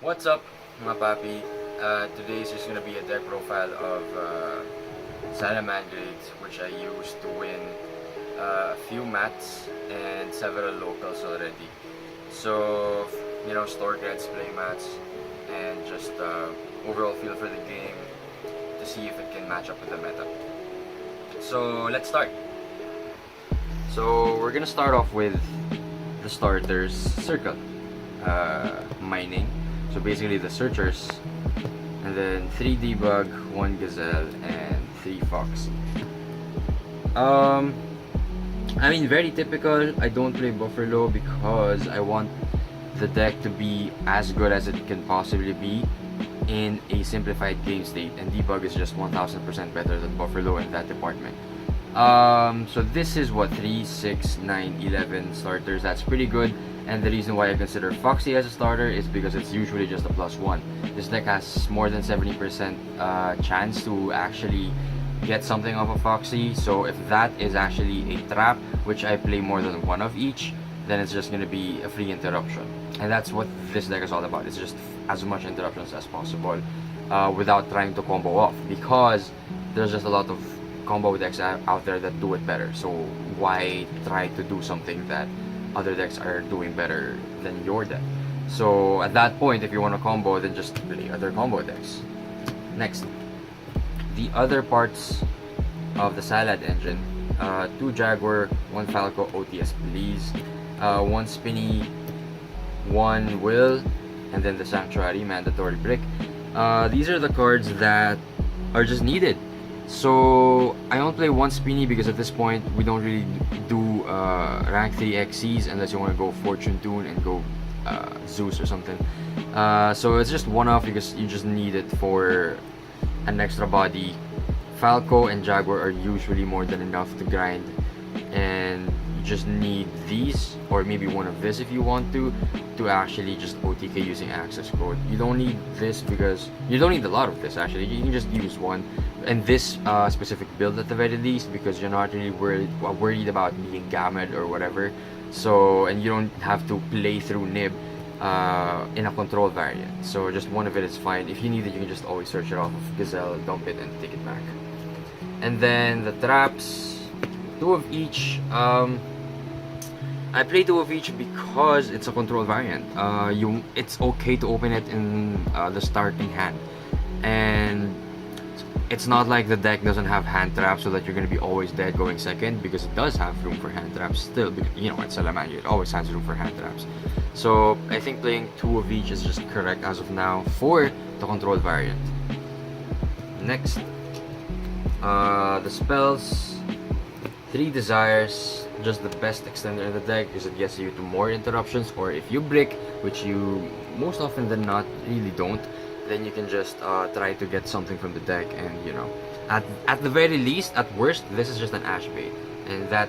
What's up, mga papi? Today is just gonna be a deck profile of Salamangreat, which I used to win a few mats and several locals already. So, store grades, play mats, and just overall feel for the game to see if it can match up with the meta. So, let's start. So, we're gonna start off with the starters circle, mining. So basically the searchers, and then 3 debug, 1 gazelle, and 3 foxy. I mean, very typical. I don't play buffalo because I want the deck to be as good as it can possibly be in a simplified game state, and debug is just 1000% better than buffalo in that department. So this is what 3, 6, 9, 11 starters. That's pretty good. And the reason why I consider Foxy as a starter is because it's usually just a +1. This deck has more than 70% chance to actually get something off of Foxy. So if that is actually a trap, which I play more than one of each, then it's just going to be a free interruption. And that's what this deck is all about. It's just as much interruptions as possible without trying to combo off, because there's just a lot of combo decks out there that do it better. So why try to do something that other decks are doing better than your deck? So at that point, if you want a combo, then just play other combo decks. Next, the other parts of the Salad engine: 2 Jaguar, 1 Falco, OTS please, 1 Spinny, 1 Will, and then the Sanctuary mandatory brick. These are the cards that are just needed. So I don't play 1 Spinny because at this point we don't really do rank 3 XCs unless you want to go Fortune Tune and go Zeus or something. So it's just one off because you just need it for an extra body. Falco and Jaguar are usually more than enough to grind, and you just need these, or maybe one of this if you want to actually just OTK using access code. You don't need this because you don't need a lot of this actually. You can just use one, and this specific build at the very least, because you're not really worried about being gammed or whatever. So, and you don't have to play through Nib in a control variant. So just one of it is fine. If you need it, you can just always search it off of Gazelle, dump it, and take it back. And then the traps, 2 of each. I play 2 of each because it's a control variant. It's okay to open it in the starting hand, and it's not like the deck doesn't have hand traps so that you're gonna be always dead going second, because it does have room for hand traps still. Because, it's Salamangreat, it always has room for hand traps. So I think playing 2 of each is just correct as of now for the control variant. Next, the spells: 3 desires, just the best extender in the deck because it gets you to more interruptions, or if you brick, which you most often than not really don't, then you can just try to get something from the deck, and at the very least, at worst, this is just an Ash bait, and that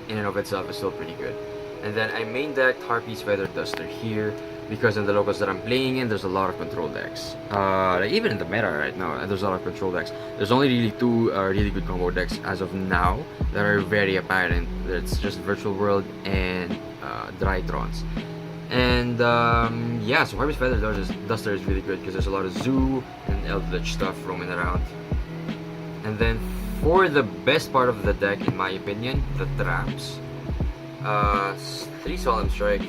in and of itself is still pretty good. And then I main decked Harpy's Feather Duster here because in the locals that I'm playing in, there's a lot of control decks. Like even in the meta right now, there's a lot of control decks. There's only really 2 really good combo decks as of now that are very apparent. It's just Virtual World and Drytrons. And yeah, so Harvest Feather Duster is really good because there's a lot of Zoo and Eldritch stuff roaming around. And then for the best part of the deck, in my opinion, the traps: 3 Solemn Strike,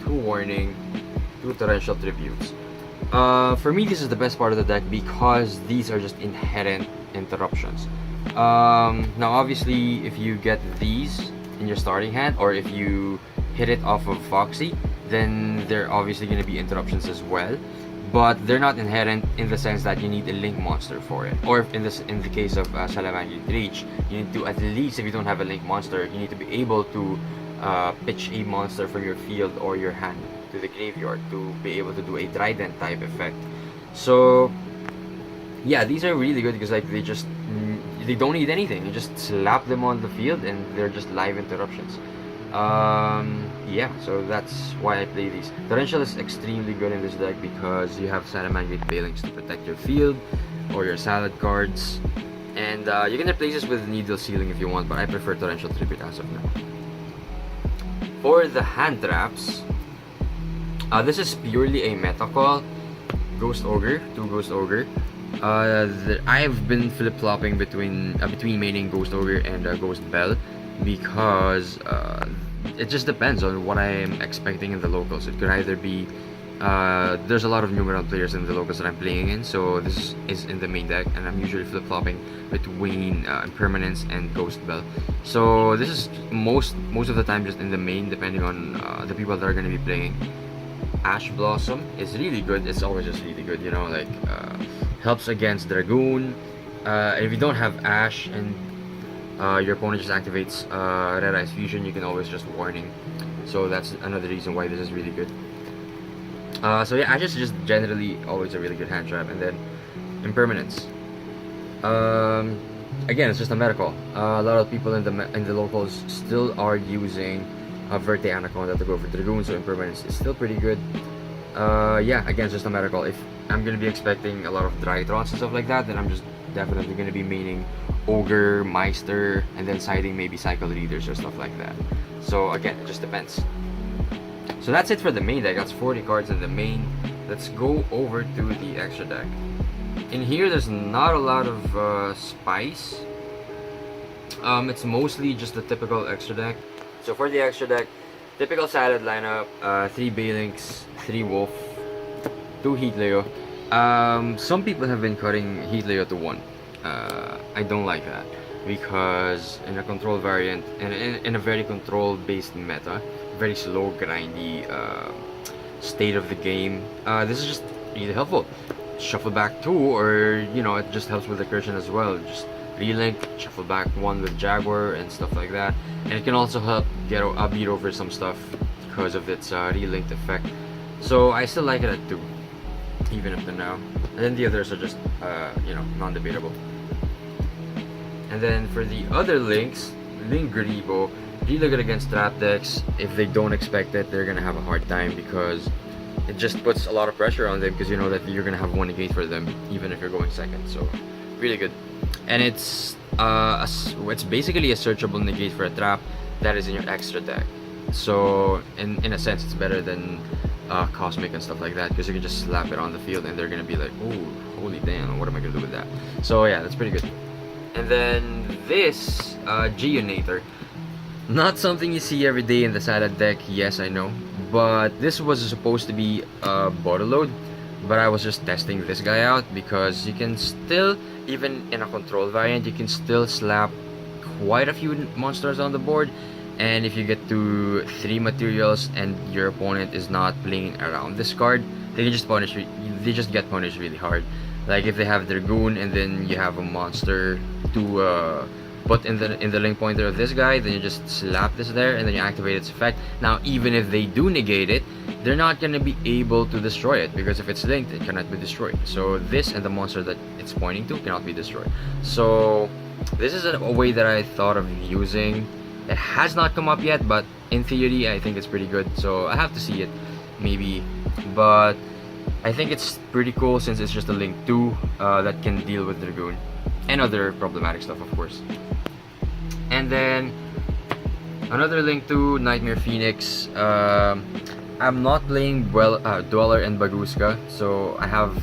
2 Warning, 2 Torrential Tributes. For me, this is the best part of the deck because these are just inherent interruptions. Now obviously, if you get these in your starting hand, or if you hit it off of Foxy, then they're obviously going to be interruptions as well, but they're not inherent in the sense that you need a link monster for it, or in the case of Salamangreat Reach, you need to, at least if you don't have a link monster, you need to be able to pitch a monster from your field or your hand to the graveyard to be able to do a trident type effect. So yeah, these are really good because they don't need anything. You just slap them on the field and they're just live interruptions. Yeah, so that's why I play these. Torrential is extremely good in this deck because you have Salamangreat Balings to protect your field or your salad cards, and you can replace this with Needle Sealing if you want, but I prefer Torrential Tribute as of now. For the hand traps, this is purely a meta call. Ghost Ogre, 2 Ghost Ogre. I've been flip-flopping between maining Ghost Ogre and Ghost Bell because it just depends on what I am expecting in the locals. It could either be there's a lot of numeral players in the locals that I'm playing in, so this is in the main deck, and I'm usually flip-flopping between Impermanence and Ghost Bell. So this is most of the time just in the main, depending on the people that are going to be playing. Ash Blossom is really good. It's always just really good, you know, like helps against Dragoon. If you don't have Ash and your opponent just activates Red Eyes Fusion, you can always just Warning. So that's another reason why this is really good. So yeah, Ash is just generally always a really good hand trap. And then Impermanence. Again, it's just a meta call. A lot of people in the locals still are using Verte Anaconda to go for Dragoon, so Impermanence is still pretty good. Yeah, again, it's just a meta call. If I'm gonna be expecting a lot of Drytrons and stuff like that, then I'm just definitely gonna be maining Ogre, Meister, and then siding maybe Cycle Leaders or stuff like that. So again, it just depends. So that's it for the main deck. That's 40 cards in the main. Let's go over to the extra deck. In here, there's not a lot of spice. It's mostly just the typical extra deck. So for the extra deck, typical salad lineup, 3 Balinks, 3 Wolf, 2 Heat Leo. Some people have been cutting Heat Leo to 1. I don't like that because in a control variant and in a very control based meta, very slow grindy state of the game, this is just really helpful. Shuffle back 2, or you know, it just helps with recursion as well. Just relink, shuffle back 1 with Jaguar and stuff like that, and it can also help get a beat over some stuff because of its relinked effect. So I still like it at 2, even up to now. And then the others are just you know, non-debatable. And then for the other links, Link Grebo, really good against trap decks. If they don't expect it, they're gonna have a hard time because it just puts a lot of pressure on them, because you know that you're gonna have 1 negate for them even if you're going second. So really good. And it's basically a searchable negate for a trap that is in your extra deck. So in a sense, it's better than Cosmic and stuff like that, because you can just slap it on the field and they're gonna be like, oh, holy damn, what am I gonna do with that? So yeah, that's pretty good. And then this Geonator, not something you see every day in the Salad deck, yes I know, but this was supposed to be a bottle load, but I was just testing this guy out because you can still, even in a control variant, you can still slap quite a few monsters on the board, and if you get to 3 materials and your opponent is not playing around this card, they can just they just get punished really hard. Like if they have Dragoon and then you have a monster to put in the link pointer of this guy, then you just slap this there and then you activate its effect. Now even if they do negate it, they're not going to be able to destroy it, because if it's linked, it cannot be destroyed. So this and the monster that it's pointing to cannot be destroyed. So this is a way that I thought of using. It has not come up yet, but in theory I think it's pretty good, so I have to see it maybe. But I think it's pretty cool since it's just a link 2 that can deal with Dragoon and other problematic stuff, of course. And then another link 2, Nightmare Phoenix. I'm not playing Dweller and Baguska, so I have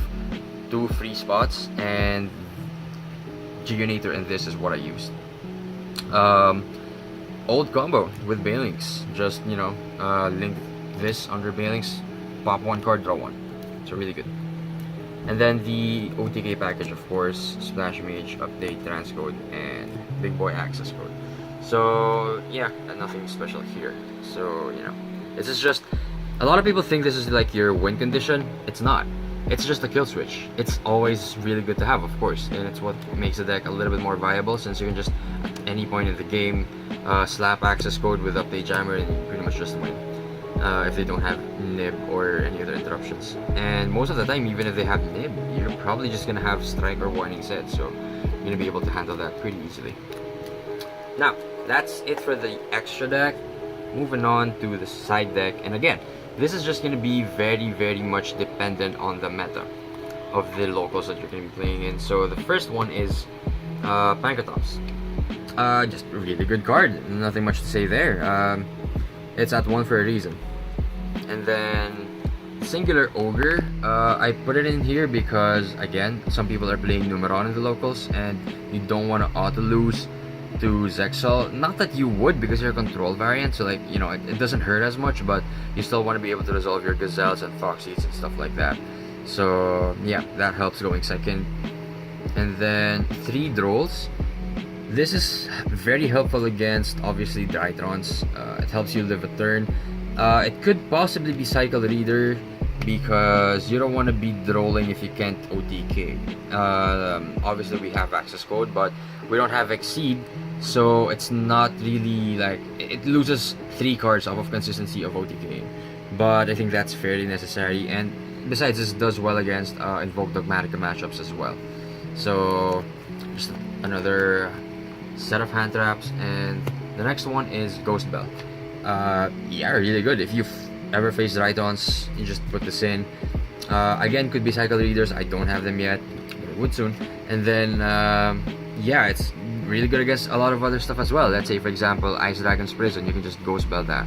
2 free spots, and Geonator and this is what I used. Old combo with Balinks, just you know, link this under Balinks, pop 1 card, draw 1. So really good. And then the OTK package, of course, Splash Mage, Update, Transcode, and Big Boy Access Code. So yeah, nothing special here. So you know, this is just, a lot of people think this is like your win condition. It's not. It's just a kill switch. It's always really good to have, of course, and it's what makes the deck a little bit more viable, since you can just at any point in the game slap Access Code with Update Jammer and you pretty much just win. If they don't have Nib or any other interruptions. And most of the time, even if they have Nib, you're probably just gonna have Strike or Warning set, so you're gonna be able to handle that pretty easily. Now, that's it for the extra deck. Moving on to the side deck, and again, this is just gonna be very much dependent on the meta of the locals that you're gonna be playing in. So the first one is Pankatops. Just a really good card, nothing much to say there. It's at 1 for a reason. And then Singular Ogre, I put it in here because, again, some people are playing Numeron in the locals, and you don't want to auto-lose to Zexal. Not that you would, because you're a control variant, so, like, you know, it doesn't hurt as much, but you still want to be able to resolve your Gazelles and Foxies and stuff like that. So, yeah, that helps going second. And then 3 Drolls. This is very helpful against, obviously, Drytrons. It helps you live a turn. It could possibly be Cycle Reader, because you don't want to be drolling if you can't OTK. Obviously, we have access code, but we don't have Exceed, so it's not really like it loses 3 cards off of consistency of OTK. But I think that's fairly necessary, and besides, this does well against Invoke Dogmatica matchups as well. So just another set of hand traps, and the next one is Ghost Belt. Yeah, really good. If you've ever faced Rhydons, you just put this in. Again, could be Cycle Readers. I don't have them yet, but I would soon. And then, yeah, it's really good against a lot of other stuff as well. Let's say, for example, Ice Dragon's Prison, you can just Ghost Belt that.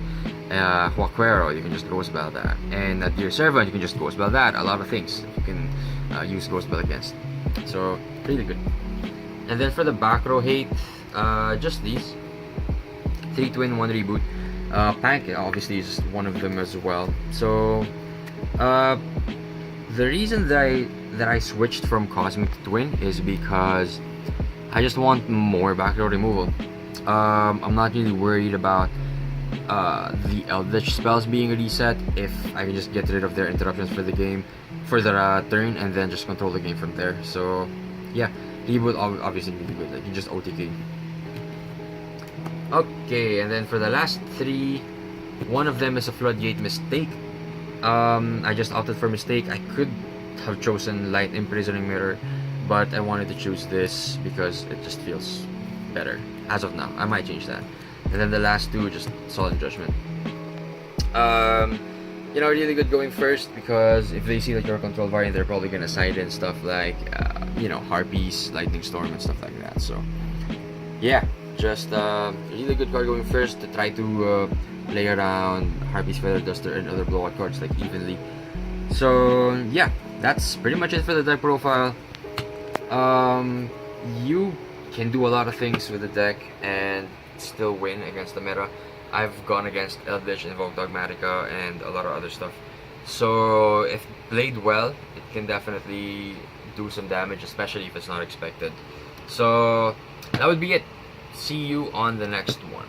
Huaquero, you can just Ghost Belt that. And at your Servant, you can just Ghost Belt that. A lot of things you can use Ghost Belt against. So, really good. And then for the back row hate, just these. 3 Twin, 1 Reboot. Pank obviously is one of them as well. So the reason that I switched from Cosmic to Twin is because I just want more back row removal. I'm not really worried about the Eldritch spells being reset if I can just get rid of their interruptions for the game, for the turn, and then just control the game from there. So yeah, Reboot obviously really good. Like, you just OTK. Okay, and then for the last 3, one of them is a Floodgate Mistake. I just opted for Mistake. I could have chosen Light Imprisoning Mirror, but I wanted to choose this because it just feels better as of now. I might change that. And then the last 2, just Solemn Judgment. You know, really good going first, because if they see that you're a control variant, they're probably gonna side in stuff like, you know, Harpies, Lightning Storm, and stuff like that. So, yeah. Just really good card going first to try to play around Harpy's Feather Duster and other blowout cards like evenly. So yeah, that's pretty much it for the deck profile. You can do a lot of things with the deck and still win against the meta. I've gone against Eldritch, Invoke Dogmatica, and a lot of other stuff. So if played well, it can definitely do some damage, especially if it's not expected. So that would be it. See you on the next one.